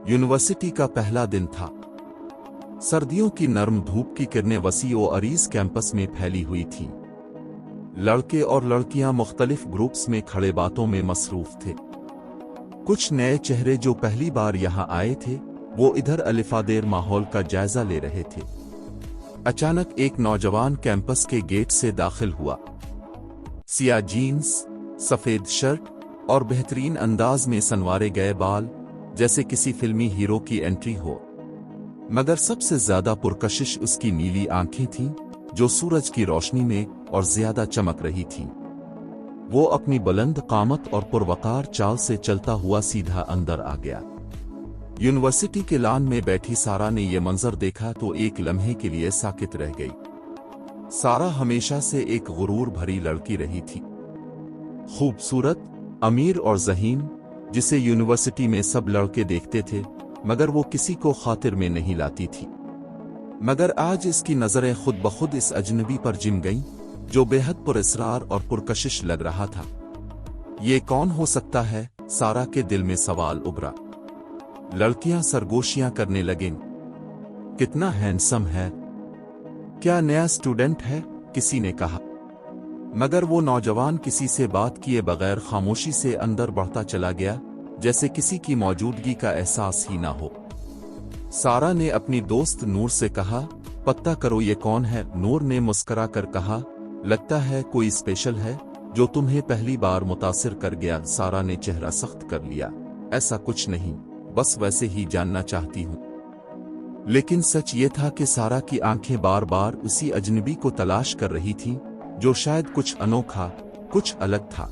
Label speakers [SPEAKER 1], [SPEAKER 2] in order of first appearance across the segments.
[SPEAKER 1] University का पहला दिन था। सर्दियों की नर्म धूप की किरणें वसी और अरीज कैंपस में फैली हुई थीं। लड़के और लड़कियां मुख्तलिफ ग्रुप्स में खड़े बातों में मसरूफ थे। कुछ नए चेहरे जो पहली बार यहां आए थे वो इधर अलिफादेर माहौल का जायजा ले रहे थे। अचानक एक नौजवान कैंपस के गेट से दाखिल हुआ। सियाह जीन्स, सफेद शर्ट और बेहतरीन अंदाज में संवारे गए बाल, जैसे किसी फिल्मी हीरो की एंट्री हो। मगर सबसे ज्यादा पुरकशिश उसकी नीली आंखें थीं, जो सूरज की रोशनी में और ज्यादा चमक रही थीं। वो अपनी बुलंद कामत और पुरवकार चाल से चलता हुआ सीधा अंदर आ गया। यूनिवर्सिटी के लॉन में बैठी सारा ने यह मंजर देखा तो एक लम्हे के लिए साकित रह गई। सारा हमेशा से एक गुरूर भरी लड़की रही थी, खूबसूरत, अमीर और ज़हीन, जिसे यूनिवर्सिटी में सब लड़के देखते थे, मगर वो किसी को खातिर में नहीं लाती थी। मगर आज इसकी नजरें खुद ब खुद इस अजनबी पर जिम गईं, जो बेहद पुरअसरार और पुरकशिश लग रहा था। ये कौन हो सकता है? सारा के दिल में सवाल उभरा। लड़कियां सरगोशियां करने लगीं। कितना हैंडसम है, क्या नया स्टूडेंट है? किसी ने कहा। मगर वो नौजवान किसी से बात किए बगैर खामोशी से अंदर बढ़ता चला गया, जैसे किसी की मौजूदगी का एहसास ही ना हो। सारा ने अपनी दोस्त नूर से कहा, पता करो ये कौन है? नूर ने मुस्करा कर कहा, लगता है कोई स्पेशल है जो तुम्हें पहली बार मुतासिर कर गया। सारा ने चेहरा सख्त कर लिया, ऐसा कुछ नहीं, बस वैसे ही जानना चाहती हूं। लेकिन सच ये था कि सारा की आंखें बार बार उसी अजनबी को तलाश कर रही थीं, जो शायद कुछ अनोखा, कुछ अलग था।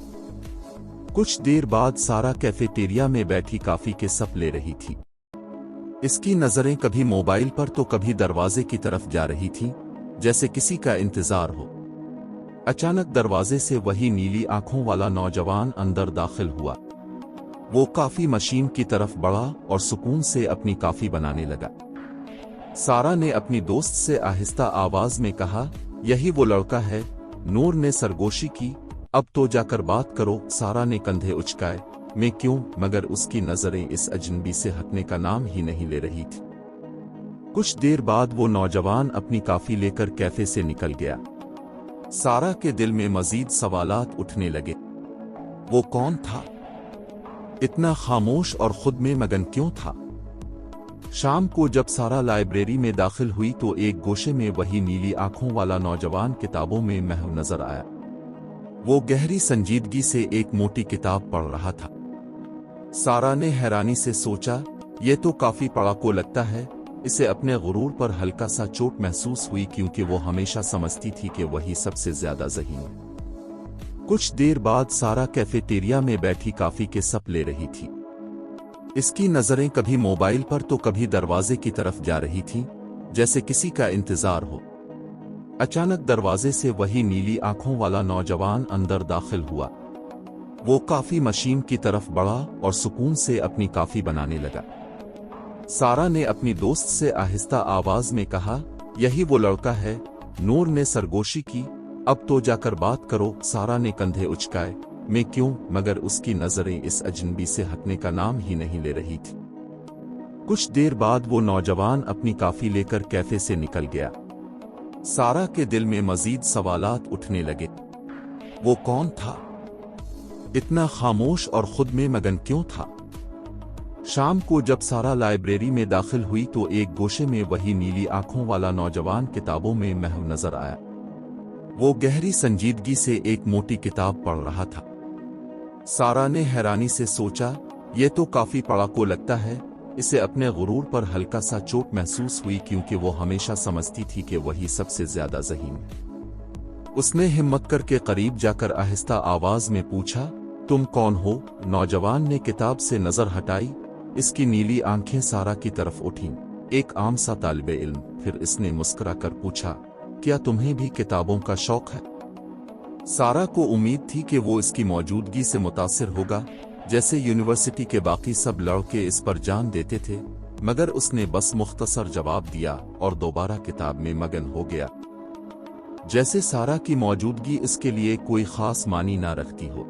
[SPEAKER 1] कुछ देर बाद सारा कैफेटेरिया में बैठी कॉफी के सप ले रही थी। इसकी नजरें कभी मोबाइल पर तो कभी दरवाजे की तरफ जा रही थीं, जैसे किसी का इंतजार हो। अचानक दरवाजे से वही नीली आंखों वाला नौजवान अंदर दाखिल हुआ। वो कॉफी मशीन की तरफ बढ़ा और सुकून से अपनी कॉफी बनाने लगा। सारा ने अपनी दोस्त से आहिस्ता आवाज में कहा, यही वो लड़का है? नूर ने सरगोशी की, अब तो जाकर बात करो। सारा ने कंधे उचकाए, मैं क्यों? मगर उसकी नजरें इस अजनबी से हटने का नाम ही नहीं ले रही थी। कुछ देर बाद वो नौजवान अपनी कॉफी लेकर कैफे से निकल गया। सारा के दिल में मजीद सवालात उठने लगे। वो कौन था? इतना खामोश और खुद में मगन क्यों था? शाम को जब सारा लाइब्रेरी में दाखिल हुई तो एक गोशे में वही नीली आंखों वाला नौजवान किताबों में महव नजर आया। वो गहरी संजीदगी से एक मोटी किताब पढ़ रहा था। सारा ने हैरानी से सोचा, ये तो काफी पढ़ा को लगता है। इसे अपने गुरूर पर हल्का सा चोट महसूस हुई, क्योंकि वो हमेशा समझती थी कि वही सबसे ज्यादा ज़हीन है। कुछ देर बाद सारा कैफेटेरिया में बैठी कॉफी के सप ले रही थी। इसकी नजरें कभी मोबाइल पर तो कभी दरवाजे की तरफ जा रही थीं, जैसे किसी का इंतजार हो। अचानक दरवाजे से वही नीली आंखों वाला नौजवान अंदर दाखिल हुआ। वो कॉफी मशीन की तरफ बढ़ा और सुकून से अपनी कॉफी बनाने लगा। सारा ने अपनी दोस्त से आहिस्ता आवाज में कहा, यही वो लड़का है? नूर ने सरगोशी की, अब तो जाकर बात करो। सारा ने कंधे उचकाए, मैं क्यों? मगर उसकी नजरें इस अजनबी से हटने का नाम ही नहीं ले रही थी। कुछ देर बाद वो नौजवान अपनी कॉफी लेकर कैफे से निकल गया। सारा के दिल में मजीद सवालात उठने लगे। वो कौन था? इतना खामोश और खुद में मगन क्यों था? शाम को जब सारा लाइब्रेरी में दाखिल हुई तो एक गोशे में वही नीली आंखों वाला नौजवान किताबों में महव नजर आया। वो गहरी संजीदगी से एक मोटी किताब पढ़ रहा था। सारा ने हैरानी से सोचा, ये तो काफी पढ़ा को लगता है। इसे अपने गुरूर पर हल्का सा चोट महसूस हुई, क्योंकि वो हमेशा समझती थी कि वही सबसे ज्यादा ज़हीन है। उसने हिम्मत करके करीब जाकर आहिस्ता आवाज में पूछा, तुम कौन हो? नौजवान ने किताब से नजर हटाई। इसकी नीली आंखें सारा की तरफ उठीं। एक आम सा तालिबे इल्म। फिर इसने मुस्कुरा कर पूछा, क्या तुम्हें भी किताबों का शौक है? सारा को उम्मीद थी कि वो इसकी मौजूदगी से मुतासिर होगा, जैसे यूनिवर्सिटी के बाकी सब लड़के इस पर जान देते थे। मगर उसने बस मुख्तसर जवाब दिया और दोबारा किताब में मगन हो गया, जैसे सारा की मौजूदगी इसके लिए कोई खास मानी ना रखती हो।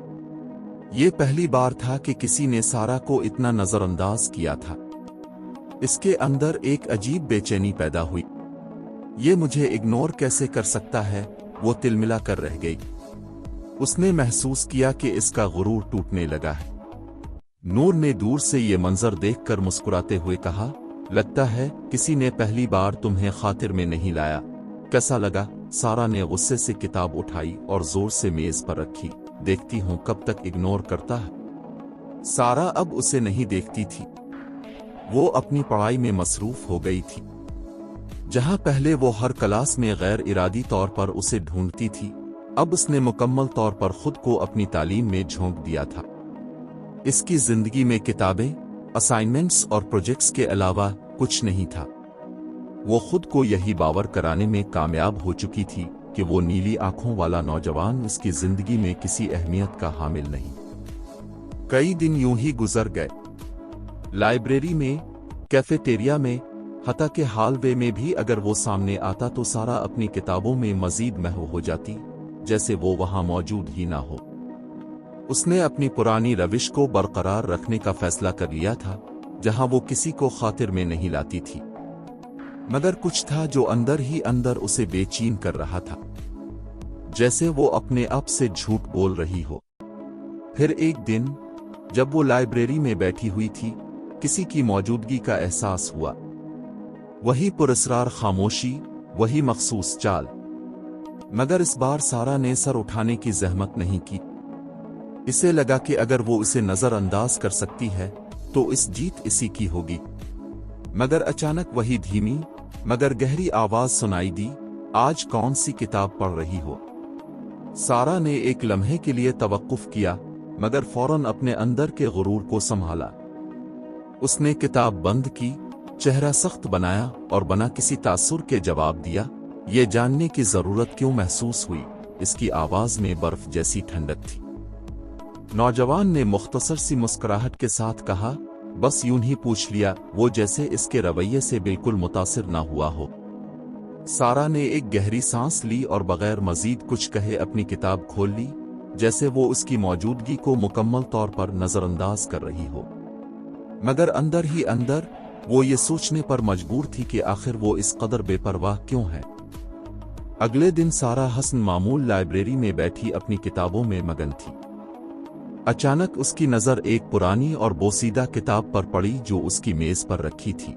[SPEAKER 1] ये पहली बार था कि किसी ने सारा को इतना नजरअंदाज किया था। इसके अंदर एक अजीब बेचैनी पैदा हुई। ये मुझे इग्नोर कैसे कर सकता है, वो तिलमिला कर रह गई। उसने महसूस किया कि इसका गुरूर टूटने लगा है। नूर ने दूर से ये मंजर देखकर मुस्कुराते हुए कहा, लगता है किसी ने पहली बार तुम्हें खातिर में नहीं लाया। कैसा लगा? सारा ने गुस्से से किताब उठाई और जोर से मेज पर रखी। देखती हूं कब तक इग्नोर करता है। सारा अब उसे नहीं देखती थी। वो अपनी पढ़ाई में मसरूफ हो गई थी। जहां पहले वो हर क्लास में गैर इरादी तौर पर उसे ढूंढती थी, अब उसने मुकम्मल तौर पर खुद को अपनी तालीम में झोंक दिया था। इसकी जिंदगी में किताबें, असाइनमेंट्स और प्रोजेक्ट्स के अलावा कुछ नहीं था। वो खुद को यही बावर कराने में कामयाब हो चुकी थी कि वो नीली आंखों वाला नौजवान उसकी जिंदगी में किसी अहमियत का हामिल नहीं। कई दिन यूं ही गुजर गए। लाइब्रेरी में, कैफेटेरिया में, हत्ता के हॉलवे में भी अगर वो सामने आता तो सारा अपनी किताबों में मजीद महव हो जाती, जैसे वो वहां मौजूद ही ना हो। उसने अपनी पुरानी रविश को बरकरार रखने का फैसला कर लिया था, जहां वो किसी को खातिर में नहीं लाती थी। मगर कुछ था जो अंदर ही अंदर उसे बेचैन कर रहा था, जैसे वो अपने आप से झूठ बोल रही हो। फिर एक दिन जब वो लाइब्रेरी में बैठी हुई थी, किसी की मौजूदगी का एहसास हुआ। वही पुरस्कार खामोशी, वही मखसूस चाल। मगर इस बार सारा ने सर उठाने की जहमत नहीं की। इसे लगा कि अगर वो इसे नजरअंदाज कर सकती है तो इस जीत इसी की होगी। मगर अचानक वही धीमी मगर गहरी आवाज सुनाई दी, आज कौन सी किताब पढ़ रही हो? सारा ने एक लम्हे के लिए तवक्कुफ किया, मगर फौरन अपने अंदर के गुरूर को संभाला। उसने किताब बंद की, चेहरा सख्त बनाया और बना किसी तासुर के जवाब दिया, ये जानने की जरूरत क्यों महसूस हुई? इसकी आवाज में बर्फ जैसी ठंडक थी। नौजवान ने मुख्तसर सी मुस्कुराहट के साथ कहा, बस यूं ही पूछ लिया, वो जैसे इसके रवैये से बिल्कुल मुतासिर ना हुआ हो। सारा ने एक गहरी सांस ली और बगैर मजीद कुछ कहे अपनी किताब खोल ली, जैसे वो उसकी मौजूदगी को मुकम्मल तौर पर नजरअंदाज कर रही हो। मगर अंदर ही अंदर वो ये सोचने पर मजबूर थी कि आखिर वो इस कदर बेपरवाह क्यों है। अगले दिन सारा हसन मामूल लाइब्रेरी में बैठी अपनी किताबों में मगन थी। अचानक उसकी नजर एक पुरानी और बोसीदा किताब पर पड़ी जो उसकी मेज पर रखी थी।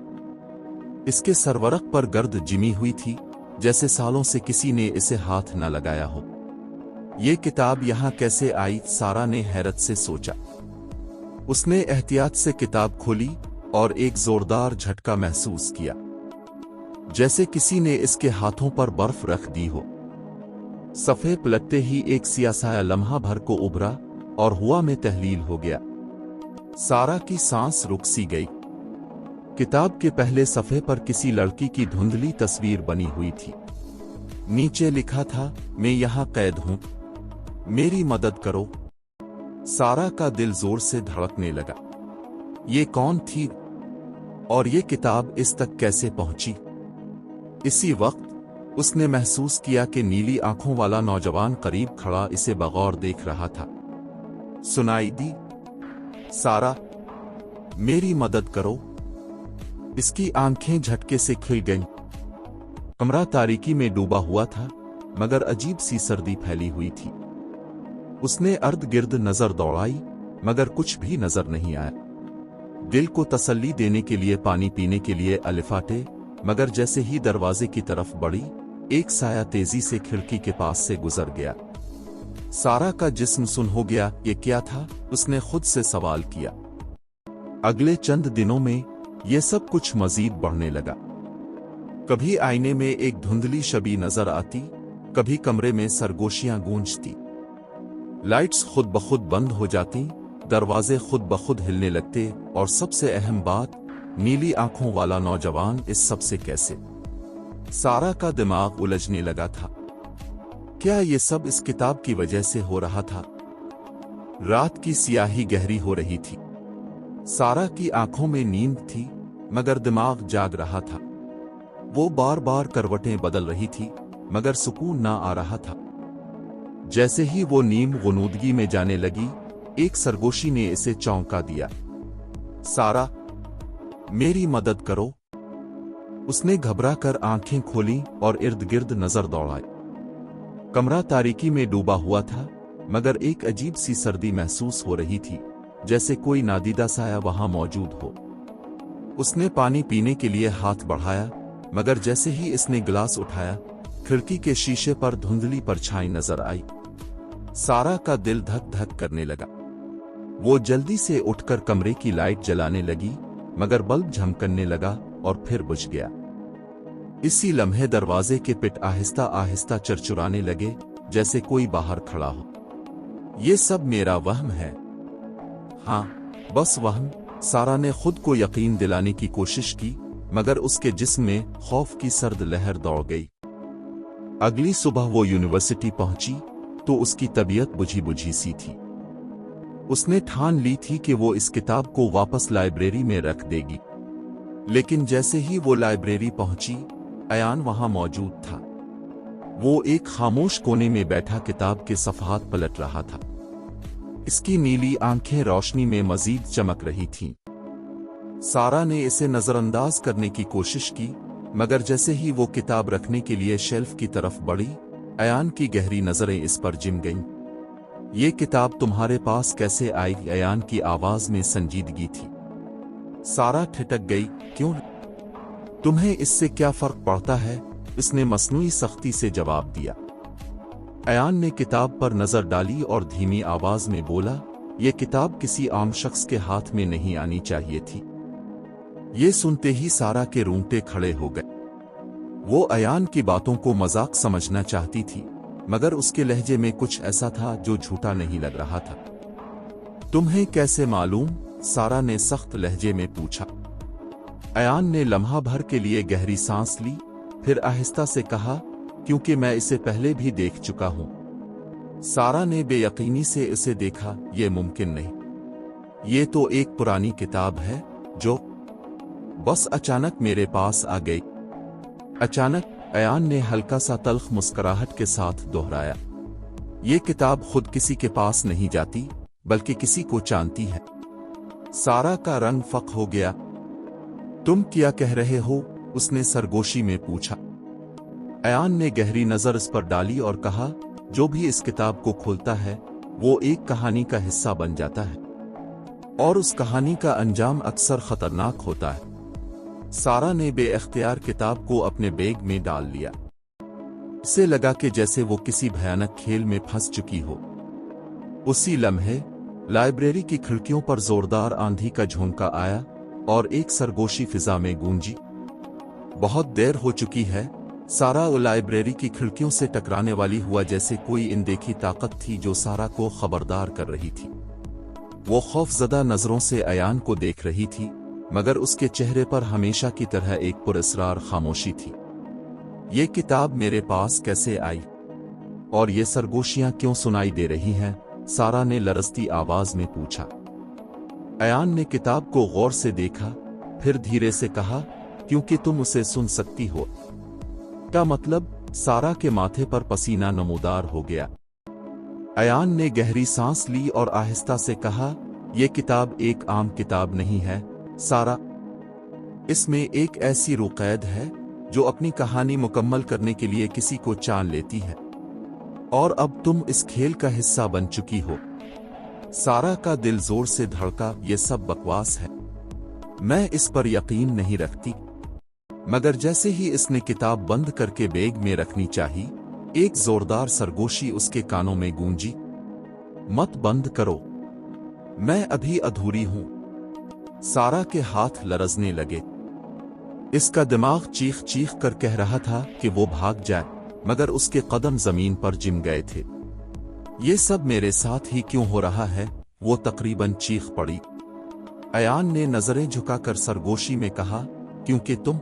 [SPEAKER 1] इसके सरवरक पर गर्द जिमी हुई थी, जैसे सालों से किसी ने इसे हाथ न लगाया हो। ये किताब यहां कैसे आई? सारा ने हैरत से सोचा। उसने एहतियात से किताब खोली और एक जोरदार झटका महसूस किया, जैसे किसी ने इसके हाथों पर बर्फ रख दी हो। सफ़े पलटते ही एक सियासाया लम्हा भर को उभरा और हुआ में तहलील हो गया। सारा की सांस रुक सी गई। किताब के पहले सफ़े पर किसी लड़की की धुंधली तस्वीर बनी हुई थी। नीचे लिखा था, मैं यहां कैद हूं, मेरी मदद करो। सारा का दिल जोर से धड़कने लगा। ये कौन थी और ये किताब इस तक कैसे पहुंची? इसी वक्त उसने महसूस किया कि नीली आंखों वाला नौजवान करीब खड़ा इसे बगौर देख रहा था। सुनाई दी, सारा, मेरी मदद करो। इसकी आंखें झटके से खिल गईं। कमरा तारीकी में डूबा हुआ था, मगर अजीब सी सर्दी फैली हुई थी। उसने अर्द गिर्द नजर दौड़ाई, मगर कुछ भी नजर नहीं आया। दिल को तसल्ली देने के लिए पानी पीने के लिए अलिफाटे, मगर जैसे ही दरवाजे की तरफ बढ़ी, एक साया तेजी से खिड़की के पास से गुजर गया। सारा का जिस्म सुन हो गया, ये क्या था? उसने खुद से सवाल किया। अगले चंद दिनों में ये सब कुछ मजीद बढ़ने लगा। कभी आईने में एक धुंधली छवि नजर आती, कभी कमरे में सरगोशियां गूंजती, लाइट्स खुद ब खुद बंद हो जाती, दरवाजे खुद ब खुद हिलने लगते, और सबसे अहम बात, नीली आंखों वाला नौजवान इस सब से कैसे? सारा का दिमाग उलझने लगा था। क्या ये सब इस किताब की वजह से हो रहा था? रात की सियाही गहरी हो रही थी। सारा की आंखों में नींद थी, मगर दिमाग जाग रहा था। वो बार बार करवटें बदल रही थी, मगर सुकून ना आ रहा था। जैसे ही वो नीम गुनूदगी में जाने लगी, एक सरगोशी ने इसे चौंका दिया। सारा, मेरी मदद करो। उसने घबरा कर आंखें खोली और इर्द गिर्द नजर दौड़ाई। कमरा तारीकी में डूबा हुआ था, मगर एक अजीब सी सर्दी महसूस हो रही थी, जैसे कोई नादीदा साया वहां मौजूद हो। उसने पानी पीने के लिए हाथ बढ़ाया, मगर जैसे ही इसने गिलास उठाया, खिड़की के शीशे पर धुंधली परछाई नजर आई। सारा का दिल धक धक करने लगा। वो जल्दी से उठकर कमरे की लाइट जलाने लगी, मगर बल्ब झमकने लगा और फिर बुझ गया। इसी लम्हे दरवाजे के पिट आहिस्ता आहिस्ता चरचुराने लगे, जैसे कोई बाहर खड़ा हो। ये सब मेरा वहम है। हाँ, बस वहम। सारा ने खुद को यकीन दिलाने की कोशिश की, मगर उसके जिस्म में खौफ की सर्द लहर दौड़ गई। अगली सुबह वो यूनिवर्सिटी पहुंची तो उसकी तबीयत बुझी बुझी सी थी। उसने ठान ली थी कि वो इस किताब को वापस लाइब्रेरी में रख देगी, लेकिन जैसे ही वो लाइब्रेरी पहुंची, अयान वहां मौजूद था। वो एक खामोश कोने में बैठा किताब के सफ़हात पलट रहा था। इसकी नीली आंखें रोशनी में मजीद चमक रही थीं। सारा ने इसे नजरअंदाज करने की कोशिश की, मगर जैसे ही वो किताब रखने के लिए शेल्फ की तरफ बढ़ी, अयान की गहरी नजरें इस पर जिम गईं। ये किताब तुम्हारे पास कैसे आई? अयान की आवाज में संजीदगी थी। सारा ठिठक गई। क्यों? तुम्हें इससे क्या फर्क पड़ता है? इसने मसनूई सख्ती से जवाब दिया। अयान ने किताब पर नजर डाली और धीमी आवाज में बोला, यह किताब किसी आम शख्स के हाथ में नहीं आनी चाहिए थी। ये सुनते ही सारा के रोंगटे खड़े हो गए। वो अयान की बातों को मजाक समझना चाहती थी, मगर उसके लहजे में कुछ ऐसा था जो झूठा नहीं लग रहा था। तुम्हें कैसे मालूम? सारा ने सख्त लहजे में पूछा। अयान ने लम्हा भर के लिए गहरी सांस ली, फिर आहिस्ता से कहा, क्योंकि मैं इसे पहले भी देख चुका हूं। सारा ने बेयकीनी से इसे देखा। यह मुमकिन नहीं। ये तो एक पुरानी किताब है जो बस अचानक मेरे पास आ गई। अचानक? अयान ने हल्का सा तल्ख मुस्कुराहट के साथ दोहराया। ये किताब खुद किसी के पास नहीं जाती, बल्कि किसी को चाहती है। सारा का रंग फक हो गया। तुम क्या कह रहे हो? उसने सरगोशी में पूछा। अयान ने गहरी नजर इस पर डाली और कहा, जो भी इस किताब को खोलता है वो एक कहानी का हिस्सा बन जाता है, और उस कहानी का अंजाम अक्सर खतरनाक होता है। सारा ने बेइख्तियार किताब को अपने बैग में डाल लिया। उसे लगा कि जैसे वो किसी भयानक खेल में फंस चुकी हो। उसी लम्हे लाइब्रेरी की खिड़कियों पर जोरदार आंधी का झोंका आया और एक सरगोशी फिजा में गूंजी। बहुत देर हो चुकी है। सारा लाइब्रेरी की खिड़कियों से टकराने वाली हुआ, जैसे कोई अनदेखी ताकत थी जो सारा को खबरदार कर रही थी। वो खौफजदा नजरों से अयान को देख रही थी, मगर उसके चेहरे पर हमेशा की तरह एक पुरअसरार खामोशी थी। ये किताब मेरे पास कैसे आई? और ये सरगोशियां क्यों सुनाई दे रही हैं? सारा ने लरजती आवाज में पूछा। अयान ने किताब को गौर से देखा, फिर धीरे से कहा, क्योंकि तुम उसे सुन सकती हो। क्या मतलब? सारा के माथे पर पसीना नमूदार हो गया। अयान ने गहरी सांस ली और आहिस्ता से कहा, यह किताब एक आम किताब नहीं है सारा। इसमें एक ऐसी रूह कैद है जो अपनी कहानी मुकम्मल करने के लिए किसी को चान लेती है, और अब तुम इस खेल का हिस्सा बन चुकी हो। सारा का दिल जोर से धड़का। यह सब बकवास है, मैं इस पर यकीन नहीं रखती। मगर जैसे ही इसने किताब बंद करके बैग में रखनी चाहिए, एक जोरदार सरगोशी उसके कानों में गूंजी। मत बंद करो, मैं अभी अधूरी हूं। सारा के हाथ लरजने लगे। इसका दिमाग चीख चीख कर कह रहा था कि वो भाग जाए, मगर उसके कदम जमीन पर जिम गए थे। ये सब मेरे साथ ही क्यों हो रहा है? वो तकरीबन चीख पड़ी। अयान ने नजरें झुकाकर सरगोशी में कहा, क्योंकि तुम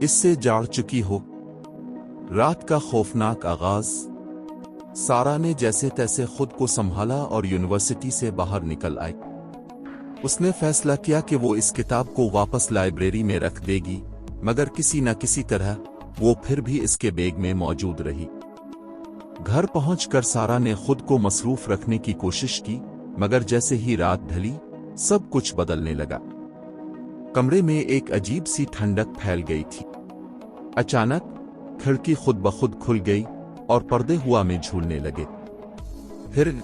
[SPEAKER 1] इससे जाड़ चुकी हो। रात का खौफनाक आगाज। सारा ने जैसे तैसे खुद को संभाला और यूनिवर्सिटी से बाहर निकल आई। उसने फैसला किया कि वो इस किताब को वापस लाइब्रेरी में रख देगी, मगर किसी न किसी तरह वो फिर भी इसके बैग में मौजूद रही। घर पहुंचकर सारा ने खुद को मसरूफ रखने की कोशिश की, मगर जैसे ही रात ढली, सब कुछ बदलने लगा। कमरे में एक अजीब सी ठंडक फैल गई थी। अचानक खिड़की खुद ब खुद खुल गई और पर्दे हवा में झूलने लगे। फिर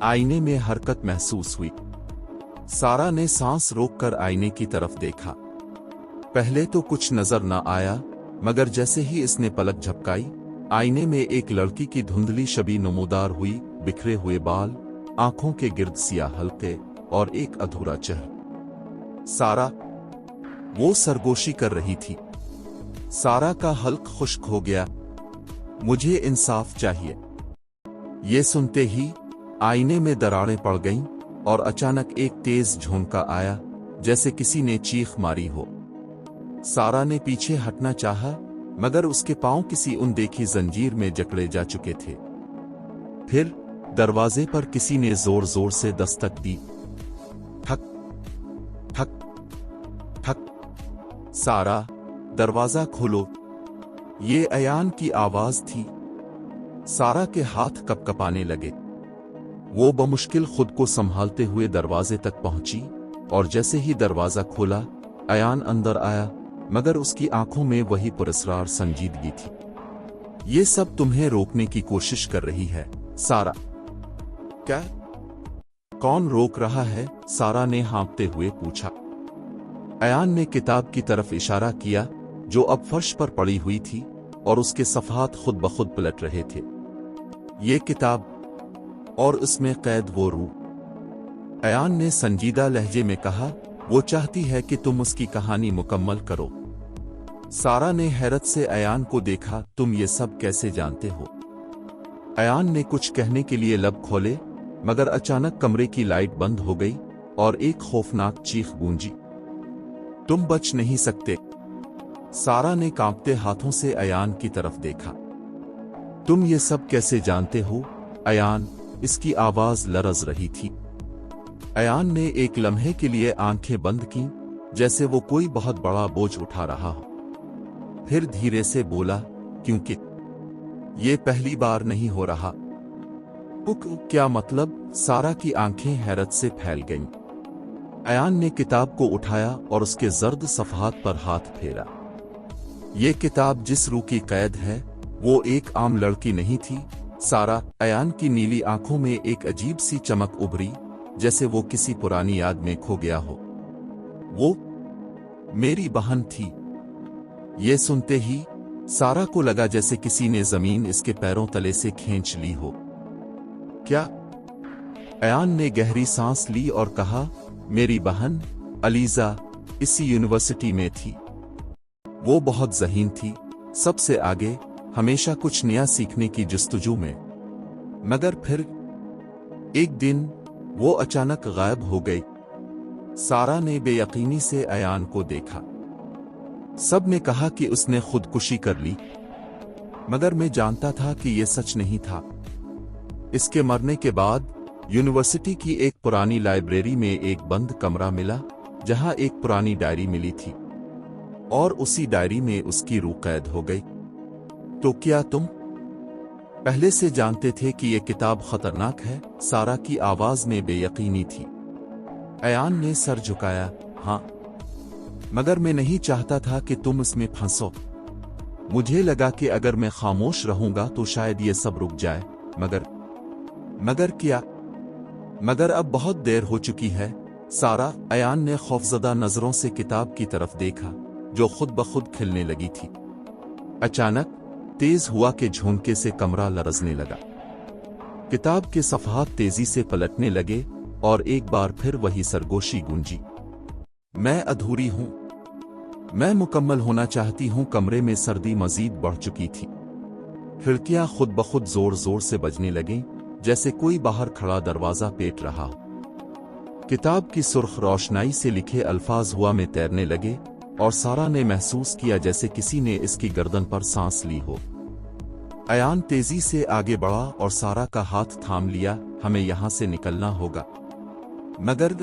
[SPEAKER 1] आईने में हरकत महसूस हुई। सारा ने सांस रोककर आईने की तरफ देखा। पहले तो कुछ नजर न आया, मगर जैसे ही इसने पलक झपकाई, आईने में एक लड़की की धुंधली छवि नमूदार हुई। बिखरे हुए बाल, आंखों के गिर्द सियाह हल्के और एक अधूरा चेहरा। सारा, वो सरगोशी कर रही थी। सारा का हल्क खुश्क हो गया। मुझे इंसाफ चाहिए। ये सुनते ही आईने में दरारें पड़ गईं और अचानक एक तेज झोंका आया, जैसे किसी ने चीख मारी हो। सारा ने पीछे हटना चाहा, मगर उसके पांव किसी अनदेखी जंजीर में जकड़े जा चुके थे। फिर दरवाजे पर किसी ने जोर जोर से दस्तक दी। ठक ठक ठक। सारा, दरवाजा खोलो। ये अयान की आवाज थी। सारा के हाथ कपकपाने लगे। वो बमुश्किल खुद को संभालते हुए दरवाजे तक पहुंची और जैसे ही दरवाजा खोला, अयान अंदर आया, मगर उसकी आंखों में वही पुरस्कार संजीदगी थी। ये सब तुम्हें रोकने की कोशिश कर रही है, सारा। क्या? कौन रोक रहा है? सारा ने हाँफते हुए पूछा। अयान ने किताब की तरफ इशारा किया, जो अब फर्श पर पड़ी हुई थी और उसके सफ़हात खुद ब खुद पलट रहे थे। ये किताब, और उसमें कैद वो रूह। अयान ने संजीदा लहजे में कहा, वो चाहती है कि तुम उसकी कहानी मुकम्मल करो। सारा ने हैरत से अयान को देखा। तुम ये सब कैसे जानते हो? अयान ने कुछ कहने के लिए लब खोले, मगर अचानक कमरे की लाइट बंद हो गई और एक खौफनाक चीख गूंजी। तुम बच नहीं सकते। सारा ने कांपते हाथों से अयान की तरफ देखा। तुम ये सब कैसे जानते हो, अयान? इसकी आवाज लरज रही थी। अयान ने एक लम्हे के लिए आंखें बंद की, जैसे वो कोई बहुत बड़ा बोझ उठा रहा हो। फिर धीरे से बोला, क्योंकि ये पहली बार नहीं हो रहा। क्या मतलब? सारा की आंखें हैरत से फैल गईं। अयान ने किताब को उठाया और उसके जर्द सफ़हात पर हाथ फेरा। ये किताब जिस रूह की कैद है, वो एक आम लड़की नहीं थी, सारा। अयान की नीली आंखों में एक अजीब सी चमक उभरी, जैसे वो किसी पुरानी याद में खो गया हो। वो मेरी बहन थी। ये सुनते ही सारा को लगा जैसे किसी ने जमीन इसके पैरों तले से खींच ली हो। क्या? अयान ने गहरी सांस ली और कहा, मेरी बहन अलीजा इसी यूनिवर्सिटी में थी। वो बहुत ज़हीन थी, सबसे आगे, हमेशा कुछ नया सीखने की जस्तजू में। मगर फिर एक दिन वो अचानक गायब हो गई। सारा ने बेयकीनी से अयान को देखा। सब ने कहा कि उसने खुदकुशी कर ली, मगर मैं जानता था कि यह सच नहीं था। इसके मरने के बाद यूनिवर्सिटी की एक पुरानी लाइब्रेरी में एक बंद कमरा मिला, जहां एक पुरानी डायरी मिली थी, और उसी डायरी में उसकी रूह कैद हो गई। तो क्या तुम पहले से जानते थे कि यह किताब खतरनाक है? सारा की आवाज में बेयकीनी थी। अयान ने सर झुकाया। हाँ, मगर मैं नहीं चाहता था कि तुम इसमें फंसो। मुझे लगा कि अगर मैं खामोश रहूंगा तो शायद ये सब रुक जाए। मगर क्या? मगर अब बहुत देर हो चुकी है, सारा। अयान ने खौफजदा नजरों से किताब की तरफ देखा, जो खुद ब खुद खिलने लगी थी। अचानक तेज हुआ के झोंके से कमरा लरजने लगा। किताब के सफ़हात तेजी से पलटने लगे और एक बार फिर वही सरगोशी गूंजी। मैं अधूरी हूं। मैं मुकम्मल होना चाहती हूं। कमरे में सर्दी मजीद बढ़ चुकी थी। खिड़कियां खुद ब खुद जोर जोर से बजने लगीं, जैसे कोई बाहर खड़ा दरवाजा पेट रहा हो। किताब की सुर्ख रोशनाई से लिखे अल्फाज हवा में तैरने लगे और सारा ने महसूस किया जैसे किसी ने इसकी गर्दन पर सांस ली हो। अयान तेजी से आगे बढ़ा और सारा का हाथ थाम लिया। हमें यहां से निकलना होगा। मगर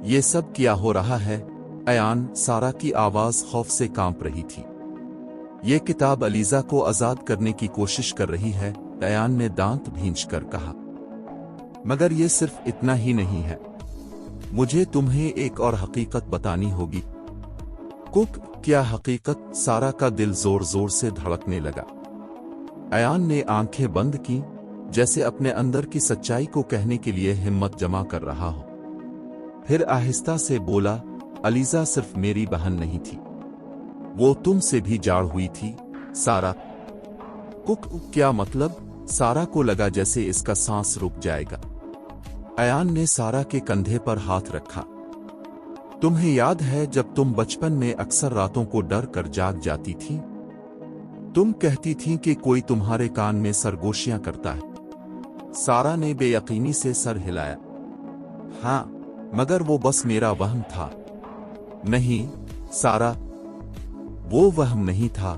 [SPEAKER 1] ये सब क्या हो रहा है, अयान? सारा की आवाज खौफ से कांप रही थी। ये किताब अलीजा को आजाद करने की कोशिश कर रही है, अयान ने दांत भींच कर कहा। मगर ये सिर्फ इतना ही नहीं है। मुझे तुम्हें एक और हकीकत बतानी होगी। कुक, क्या हकीकत? सारा का दिल जोर जोर से धड़कने लगा। अयान ने आंखें बंद की, जैसे अपने अंदर की सच्चाई को कहने के लिए हिम्मत जमा कर रहा हो। फिर आहिस्ता से बोला, अलीजा सिर्फ मेरी बहन नहीं थी, वो तुमसे भी जाड़ हुई थी सारा। कुक, क्या मतलब? सारा को लगा जैसे इसका सांस रुक जाएगा। अयान ने सारा के कंधे पर हाथ रखा। तुम्हें याद है जब तुम बचपन में अक्सर रातों को डर कर जाग जाती थी? तुम कहती थी कि कोई तुम्हारे कान में सरगोशियां करता है। सारा ने बेयकीनी से सर हिलाया। हाँ, मगर वो बस मेरा वहम था। नहीं सारा, वो वहम नहीं था,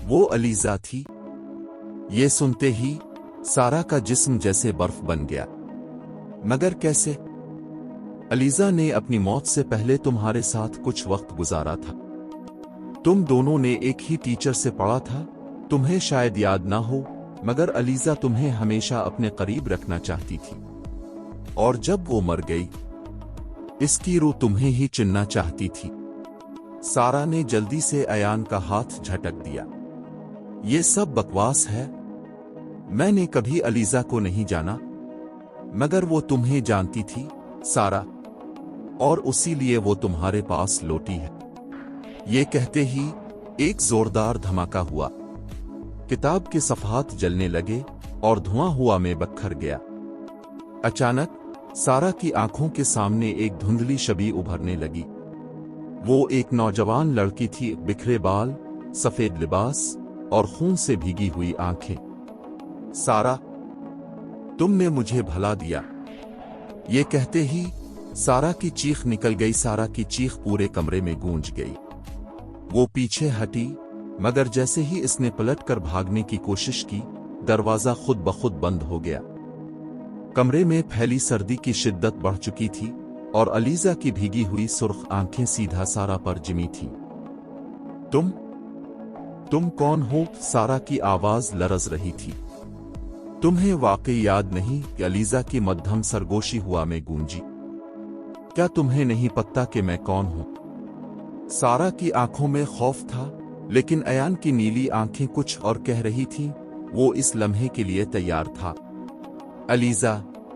[SPEAKER 1] वो अलीजा थी। ये सुनते ही सारा का जिस्म जैसे बर्फ बन गया। मगर कैसे? अलीजा ने अपनी मौत से पहले तुम्हारे साथ कुछ वक्त गुजारा था। तुम दोनों ने एक ही टीचर से पढ़ा था। तुम्हें शायद याद ना हो, मगर अलीजा तुम्हें हमेशा अपने करीब रखना चाहती थी। और जब वो मर गई, इसकी रूह तुम्हें ही चुनना चाहती थी। सारा ने जल्दी से अयान का हाथ झटक दिया। ये सब बकवास है। मैंने कभी अलीजा को नहीं जाना, मगर वो तुम्हें जानती थी सारा, और उसी लिए वो तुम्हारे पास लौटी है। ये कहते ही एक जोरदार धमाका हुआ। किताब के सफ़हात जलने लगे और धुआं हुआ में बखर गया। अचानक सारा की आंखों के सामने एक धुंधली छवि उभरने लगी। वो एक नौजवान लड़की थी, बिखरे बाल, सफेद लिबास और खून से भीगी हुई आंखें। सारा, तुमने मुझे भला दिया। ये कहते ही सारा की चीख निकल गई। सारा की चीख पूरे कमरे में गूंज गई। वो पीछे हटी, मगर जैसे ही इसने पलटकर भागने की कोशिश की, दरवाजा खुद ब खुद बंद हो गया। कमरे में फैली सर्दी की शिद्दत बढ़ चुकी थी और अलीजा की भीगी हुई सुर्ख आंखें सीधा सारा पर जिमी थीं। तुम कौन हो? सारा की आवाज लरज रही थी। तुम्हें वाकई याद नहीं कि अलीजा की मध्यम सरगोशी हुआ में गूंजी। क्या तुम्हें नहीं पता कि मैं कौन हूं? सारा की आंखों में खौफ था, लेकिन अयान की नीली आंखें कुछ और कह रही थीं। वो इस लम्हे के लिए तैयार था। अलीजा,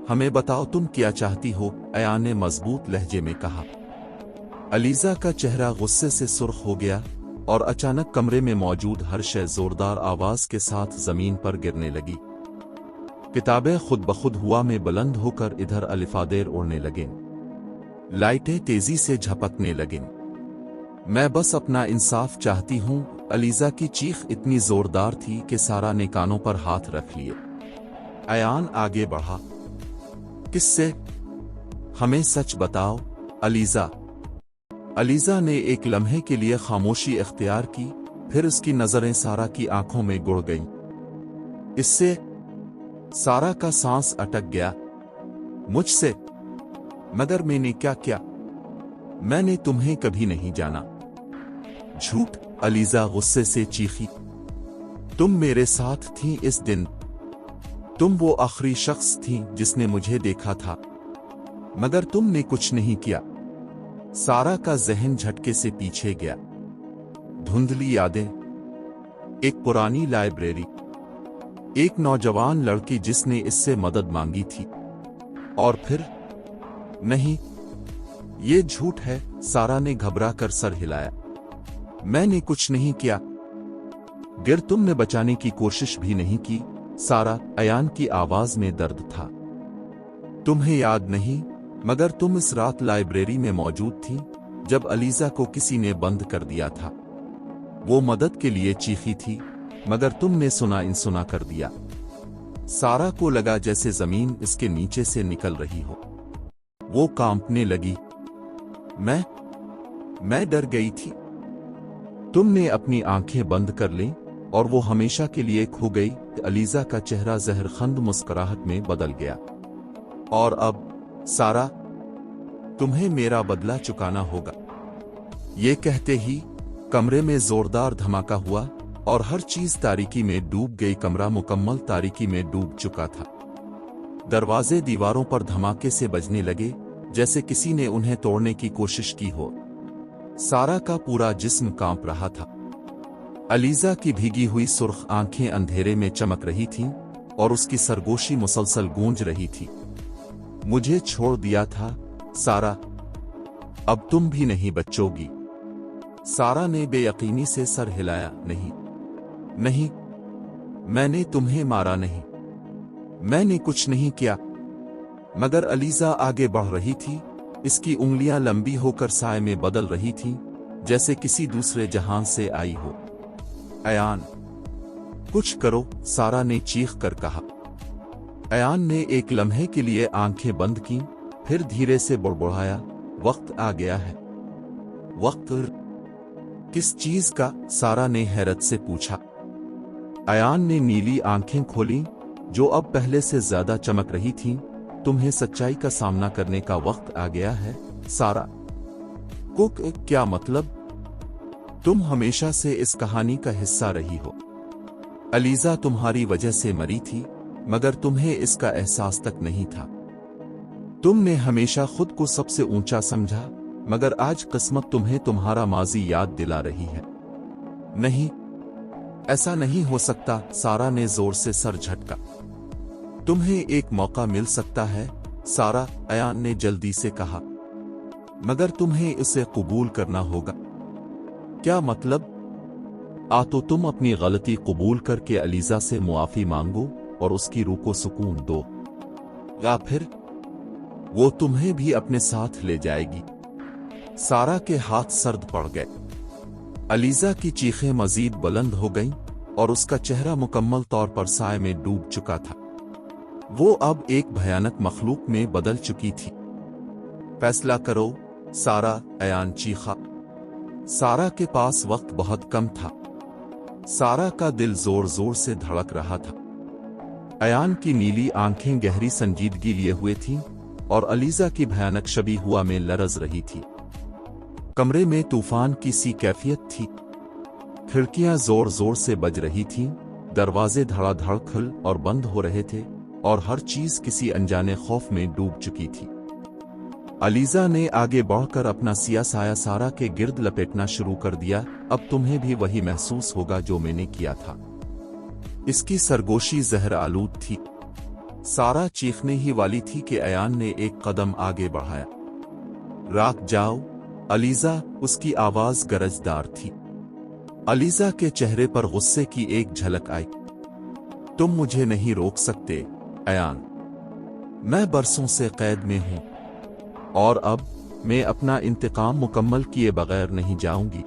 [SPEAKER 1] हमें बताओ तुम क्या चाहती हो? अयान ने मजबूत लहजे में कहा। अलीजा का चेहरा गुस्से से सुर्ख हो गया और अचानक कमरे में मौजूद हर शय जोरदार आवाज के साथ जमीन पर गिरने लगी। किताबें खुद ब खुद हुआ में बुलंद होकर इधर अलिफादेर उड़ने लगीं। लाइटें तेजी से झपकने लगीं। मैं बस अपना इंसाफ चाहती हूं। अलीजा की चीख इतनी जोरदार थी कि सारा ने कानों पर हाथ रख लिए। अयान आगे बढ़ा। किससे? हमें सच बताओ अलीजा। अलीजा ने एक लम्हे के लिए खामोशी इख्तियार की, फिर उसकी नजरें सारा की आंखों में गुड़ गईं। इससे? सारा का सांस अटक गया। मुझसे? मगर मैंने क्या किया? मैंने तुम्हें कभी नहीं जाना। झूठ! अलीजा गुस्से से चीखी। तुम मेरे साथ थी इस दिन। तुम वो आखिरी शख्स थी जिसने मुझे देखा था, मगर तुमने कुछ नहीं किया। सारा का जहन झटके से पीछे गया। धुंधली यादें, एक पुरानी लाइब्रेरी, एक नौजवान लड़की जिसने इससे मदद मांगी थी, और फिर नहीं, ये झूठ है। सारा ने घबराकर सर हिलाया। मैंने कुछ नहीं किया। गिर, तुमने बचाने की कोशिश भी नहीं की। सारा, अयान की आवाज में दर्द था। तुम्हें याद नहीं, मगर तुम इस रात लाइब्रेरी में मौजूद थी जब अलीजा को किसी ने बंद कर दिया था। वो मदद के लिए चीखी थी, मगर तुमने सुना इनसुना कर दिया। सारा को लगा जैसे जमीन इसके नीचे से निकल रही हो। वो कांपने लगी। मैं डर गई थी। तुमने अपनी आंखें बंद कर लीं और वो हमेशा के लिए खो गई। अलीजा का चेहरा जहरखंद मुस्कुराहट में बदल गया। और अब सारा, तुम्हें मेरा बदला चुकाना होगा। ये कहते ही कमरे में जोरदार धमाका हुआ और हर चीज तारीकी में डूब गई। कमरा मुकम्मल तारीकी में डूब चुका था। दरवाजे दीवारों पर धमाके से बजने लगे, जैसे किसी ने उन्हें तोड़ने की कोशिश की हो। सारा का पूरा जिस्म कांप रहा था। अलीजा की भीगी हुई सुर्ख आंखें अंधेरे में चमक रही थीं और उसकी सरगोशी मुसलसल गूंज रही थी। मुझे छोड़ दिया था सारा, अब तुम भी नहीं बचोगी। सारा ने बेयकीनी से सर हिलाया। नहीं नहीं, मैंने तुम्हें मारा नहीं, मैंने कुछ नहीं किया। मगर अलीजा आगे बढ़ रही थी, इसकी उंगलियां लंबी होकर साए में बदल रही थीं, जैसे किसी दूसरे जहां से आई हो। अयान, कुछ करो, सारा ने चीख कर कहा। अयान ने एक लम्हे के लिए आंखें बंद की, फिर धीरे से बुड़बुड़ाया, वक्त आ गया है। वक्त? किस चीज का? सारा ने हैरत से पूछा। अयान ने नीली आंखें खोली, जो अब पहले से ज्यादा चमक रही थीं। तुम्हें सच्चाई का सामना करने का वक्त आ गया है, सारा। कुक, क्या मतलब? तुम हमेशा से इस कहानी का हिस्सा रही हो। अलीजा तुम्हारी वजह से मरी थी, मगर तुम्हें इसका एहसास तक नहीं था। तुमने हमेशा खुद को सबसे ऊंचा समझा, मगर आज किस्मत तुम्हें तुम्हारा माजी याद दिला रही है। नहीं, ऐसा नहीं हो सकता, सारा ने जोर से सर झटका। तुम्हें एक मौका मिल सकता है, सारा, अयान ने जल्दी से कहा, मगर तुम्हें इसे कबूल करना होगा। क्या मतलब? तो तुम अपनी गलती कबूल करके अलीजा से मुआफी मांगो और उसकी रूह को सुकून दो, या फिर वो तुम्हें भी अपने साथ ले जाएगी। सारा के हाथ सर्द पड़ गए। अलीजा की चीखें मजीद बुलंद हो गईं और उसका चेहरा मुकम्मल तौर पर साए में डूब चुका था। वो अब एक भयानक मखलूक में बदल चुकी थी। फैसला करो, सारा, अयान चीखा। सारा के पास वक्त बहुत कम था। सारा का दिल जोर जोर से धड़क रहा था। अयान की नीली आंखें गहरी संजीदगी लिए हुए थीं और अलीजा की भयानक शबी हुआ में लरज रही थी। कमरे में तूफान की सी कैफियत थी। खिड़कियां जोर जोर से बज रही थीं, दरवाजे धड़ाधड़ खुल और बंद हो रहे थे और हर चीज किसी अनजाने खौफ में डूब चुकी थी। अलीजा ने आगे बढ़कर अपना सिया साया सारा के गिर्द लपेटना शुरू कर दिया। अब तुम्हें भी वही महसूस होगा जो मैंने किया था। इसकी सरगोशी जहर आलूद थी। सारा चीखने ही वाली थी कि अयान ने एक कदम आगे बढ़ाया। राख जाओ, अलीजा, उसकी आवाज गरजदार थी। अलीजा के चेहरे पर गुस्से की एक झलक आई। तुम मुझे नहीं रोक सकते, अयान। मैं बरसों से कैद में हूं और अब मैं अपना इंतकाम मुकम्मल किए बगैर नहीं जाऊंगी।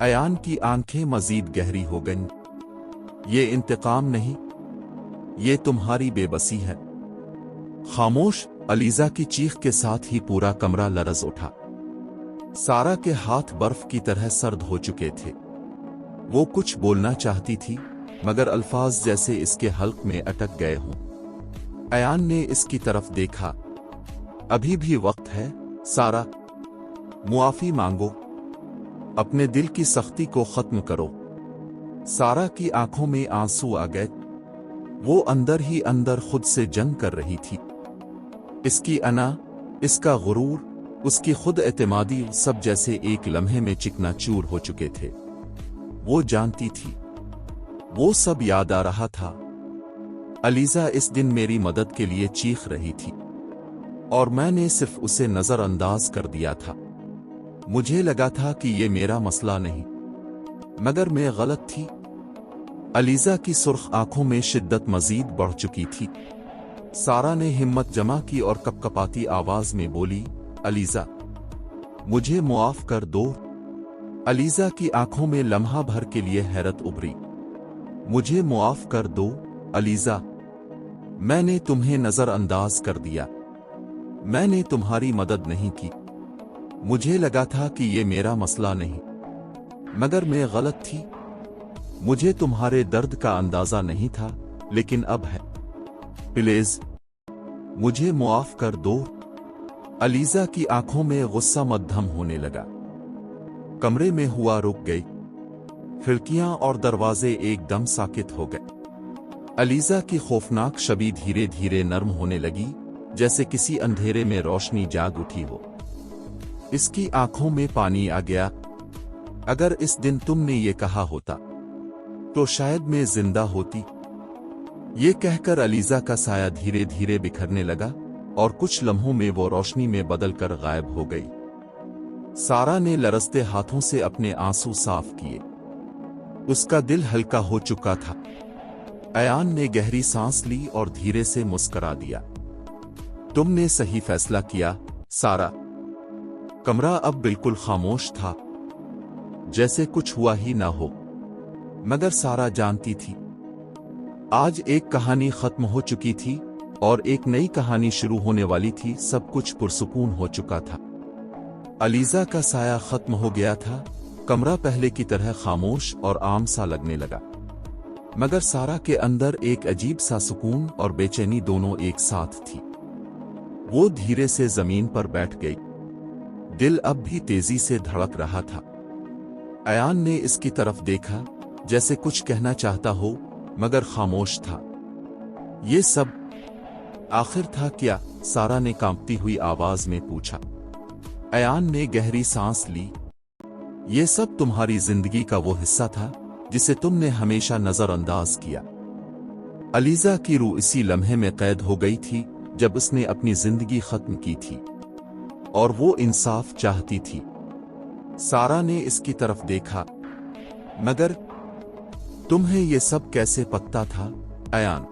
[SPEAKER 1] अयान की आंखें मजीद गहरी हो गईं। ये इंतकाम नहीं, ये तुम्हारी बेबसी है। खामोश, अलीजा की चीख के साथ ही पूरा कमरा लरज उठा। सारा के हाथ बर्फ की तरह सर्द हो चुके थे। वो कुछ बोलना चाहती थी, मगर अल्फाज जैसे इसके हल्क में अटक गए हों। अयान ने इसकी तरफ देखा। अभी भी वक्त है, सारा। मुआफी मांगो, अपने दिल की सख्ती को खत्म करो। सारा की आंखों में आंसू आ गए। वो अंदर ही अंदर खुद से जंग कर रही थी। इसकी अना, इसका गुरूर, उसकी खुद एतमादी सब जैसे एक लम्हे में चिकनाचूर हो चुके थे। वो जानती थी, वो सब याद आ रहा था। अलीजा इस दिन मेरी मदद के लिए चीख रही थी और मैंने सिर्फ उसे नजरअंदाज कर दिया था। मुझे लगा था कि ये मेरा मसला नहीं, मगर मैं गलत थी। अलीजा की सुर्ख आंखों में शिद्दत मजीद बढ़ चुकी थी। सारा ने हिम्मत जमा की और कपकपाती आवाज में बोली, अलीजा, मुझे मुआफ कर दो। अलीजा की आंखों में लम्हा भर के लिए हैरत उभरी। मुझे मुआफ कर दो, अलीजा। मैंने तुम्हें नजरअंदाज कर दिया। मैंने तुम्हारी मदद नहीं की। मुझे लगा था कि ये मेरा मसला नहीं, मगर मैं गलत थी। मुझे तुम्हारे दर्द का अंदाजा नहीं था, लेकिन अब है। प्लीज, मुझे मुआफ कर दो। अलीजा की आंखों में गुस्सा मद्धम होने लगा। कमरे में हुआ रुक गई। खिड़कियां और दरवाजे एकदम साकित हो गए। अलीजा की खौफनाक शबी धीरे धीरे नर्म होने लगी जैसे किसी अंधेरे में रोशनी जाग उठी हो। इसकी आंखों में पानी आ गया। अगर इस दिन तुमने ये कहा होता तो शायद मैं जिंदा होती। ये कहकर अलीजा का साया धीरे धीरे बिखरने लगा और कुछ लम्हों में वो रोशनी में बदलकर गायब हो गई। सारा ने लरसते हाथों से अपने आंसू साफ किए। उसका दिल हल्का हो चुका था। अयान ने गहरी सांस ली और धीरे से मुस्कुरा दिया। तुमने सही फैसला किया, सारा। कमरा अब बिल्कुल खामोश था, जैसे कुछ हुआ ही ना हो। मगर सारा जानती थी, आज एक कहानी खत्म हो चुकी थी और एक नई कहानी शुरू होने वाली थी। सब कुछ पुरसुकून हो चुका था। अलीजा का साया खत्म हो गया था। कमरा पहले की तरह खामोश और आम सा लगने लगा। मगर सारा के अंदर एक अजीब सा सुकून और बेचैनी दोनों एक साथ थी। वो धीरे से जमीन पर बैठ गई। दिल अब भी तेजी से धड़क रहा था। अयान ने इसकी तरफ देखा, जैसे कुछ कहना चाहता हो, मगर खामोश था। ये सब आखिर था क्या? सारा ने कांपती हुई आवाज में पूछा। अयान ने गहरी सांस ली। ये सब तुम्हारी जिंदगी का वो हिस्सा था जिसे तुमने हमेशा नजरअंदाज किया। अलीजा की रूह इसी लम्हे में कैद हो गई थी जब उसने अपनी जिंदगी खत्म की थी, और वो इंसाफ चाहती थी। सारा ने इसकी तरफ देखा। मगर तुम्हें ये सब कैसे पता था अयान?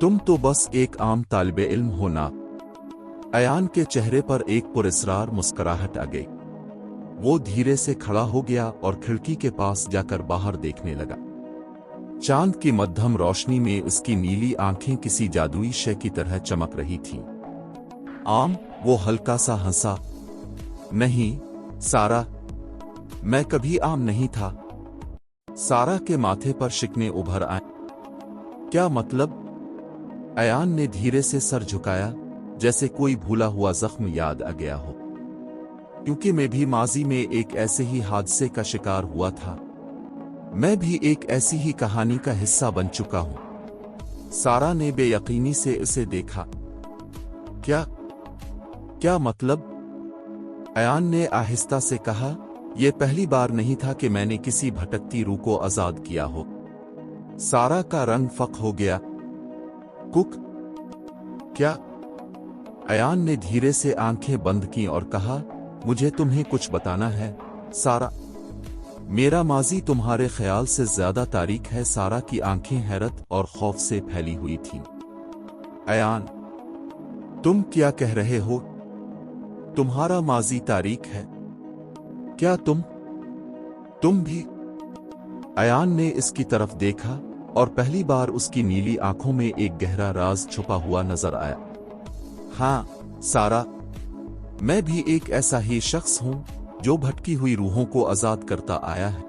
[SPEAKER 1] तुम तो बस एक आम तालिबे इल्म हो ना। अयान के चेहरे पर एक पुरस्रार मुस्कुराहट आ गई। वो धीरे से खड़ा हो गया और खिड़की के पास जाकर बाहर देखने लगा। चांद की मध्यम रोशनी में उसकी नीली आंखें किसी जादुई शय की तरह चमक रही थीं। आम? वो हल्का सा हंसा। नहीं सारा, मैं कभी आम नहीं था। सारा के माथे पर शिकने उभर आए। क्या मतलब? अयान ने धीरे से सर झुकाया, जैसे कोई भूला हुआ जख्म याद आ गया हो। क्योंकि मैं भी माजी में एक ऐसे ही हादसे का शिकार हुआ था। मैं भी एक ऐसी ही कहानी का हिस्सा बन चुका हूं। सारा ने बेयकीनी से उसे देखा। क्या मतलब? अयान ने आहिस्ता से कहा, यह पहली बार नहीं था कि मैंने किसी भटकती रूह को आजाद किया हो। सारा का रंग फक हो गया। कुक? क्या? अयान ने धीरे से आंखें बंद की और कहा, मुझे तुम्हें कुछ बताना है सारा। मेरा माजी तुम्हारे ख्याल से ज्यादा तारीक है। सारा की आंखें हैरत और खौफ से फैली हुई थीं। अयान, तुम क्या कह रहे हो? तुम्हारा माजी तारीक है? क्या तुम भी? अयान ने इसकी तरफ देखा और पहली बार उसकी नीली आंखों में एक गहरा राज छुपा हुआ नजर आया। हाँ सारा, मैं भी एक ऐसा ही शख्स हूं जो भटकी हुई रूहों को आजाद करता आया है,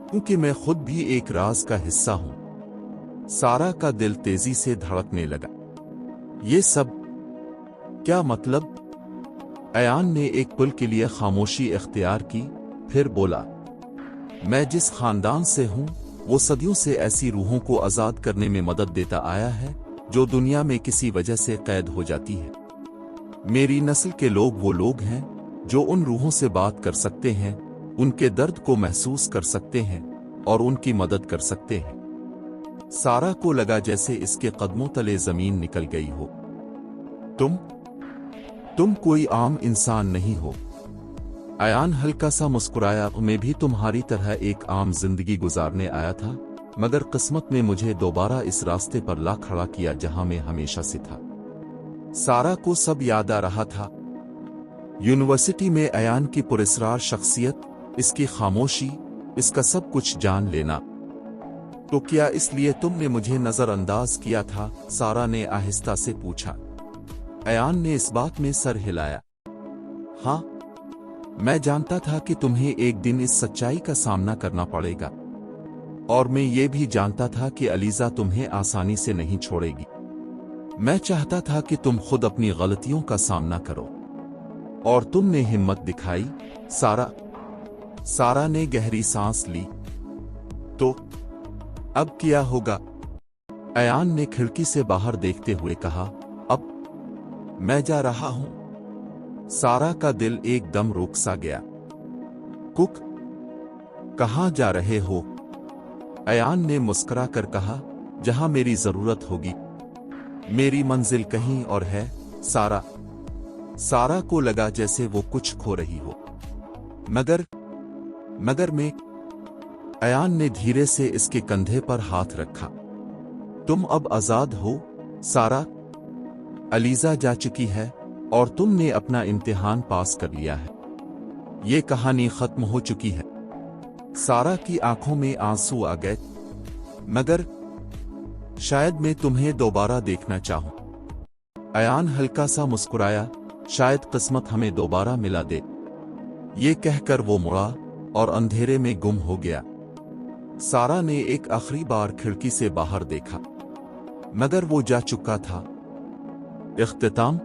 [SPEAKER 1] क्योंकि मैं खुद भी एक राज का हिस्सा हूं। सारा का दिल तेजी से धड़कने लगा। ये सब क्या मतलब? अयान ने एक पल के लिए खामोशी इख्तियार की, फिर बोला, मैं जिस खानदान से हूं वो सदियों से ऐसी रूहों को आजाद करने में मदद देता आया है जो दुनिया में किसी वजह से कैद हो जाती है। मेरी नस्ल के लोग वो लोग हैं जो उन रूहों से बात कर सकते हैं, उनके दर्द को महसूस कर सकते हैं और उनकी मदद कर सकते हैं। सारा को लगा जैसे इसके कदमों तले जमीन निकल गई हो। तुम कोई आम इंसान नहीं हो। अयान हल्का सा मुस्कुराया। मैं भी तुम्हारी तरह एक आम जिंदगी गुजारने आया था, मगर किस्मत ने मुझे दोबारा इस रास्ते पर ला खड़ा किया जहां मैं हमेशा से था। सारा को सब याद आ रहा था। यूनिवर्सिटी में अयान की पुरस्कार शख्सियत, इसकी खामोशी, इसका सब कुछ जान लेना। तो क्या इसलिए तुमने मुझे नजरअंदाज किया था? सारा ने आहिस्ता से पूछा। अयान ने इस बात में सर हिलाया। हाँ, मैं जानता था कि तुम्हें एक दिन इस सच्चाई का सामना करना पड़ेगा, और मैं ये भी जानता था कि अलीजा तुम्हें आसानी से नहीं छोड़ेगी। मैं चाहता था कि तुम खुद अपनी गलतियों का सामना करो, और तुमने हिम्मत दिखाई सारा ने गहरी सांस ली। तो अब क्या होगा? अयान ने खिड़की से बाहर देखते हुए कहा। मैं जा रहा हूं। सारा का दिल एकदम रुक सा गया। कुक, कहां जा रहे हो? अयान ने मुस्कुरा कर कहा, जहां मेरी जरूरत होगी। मेरी मंजिल कहीं और है, सारा। सारा को लगा जैसे वो कुछ खो रही हो। मगर मैं। अयान ने धीरे से इसके कंधे पर हाथ रखा। तुम अब आजाद हो, सारा। अलीजा जा चुकी है और तुमने अपना इम्तिहान पास कर लिया है। ये कहानी खत्म हो चुकी है। सारा की आंखों में आंसू आ गए। मगर शायद मैं तुम्हें दोबारा देखना चाहूं। अयान हल्का सा मुस्कुराया, शायद किस्मत हमें दोबारा मिला दे। ये कहकर वो मुड़ा और अंधेरे में गुम हो गया। सारा ने एक आखिरी बार खिड़की से बाहर देखा, मगर वो जा चुका था। इख्तिताम।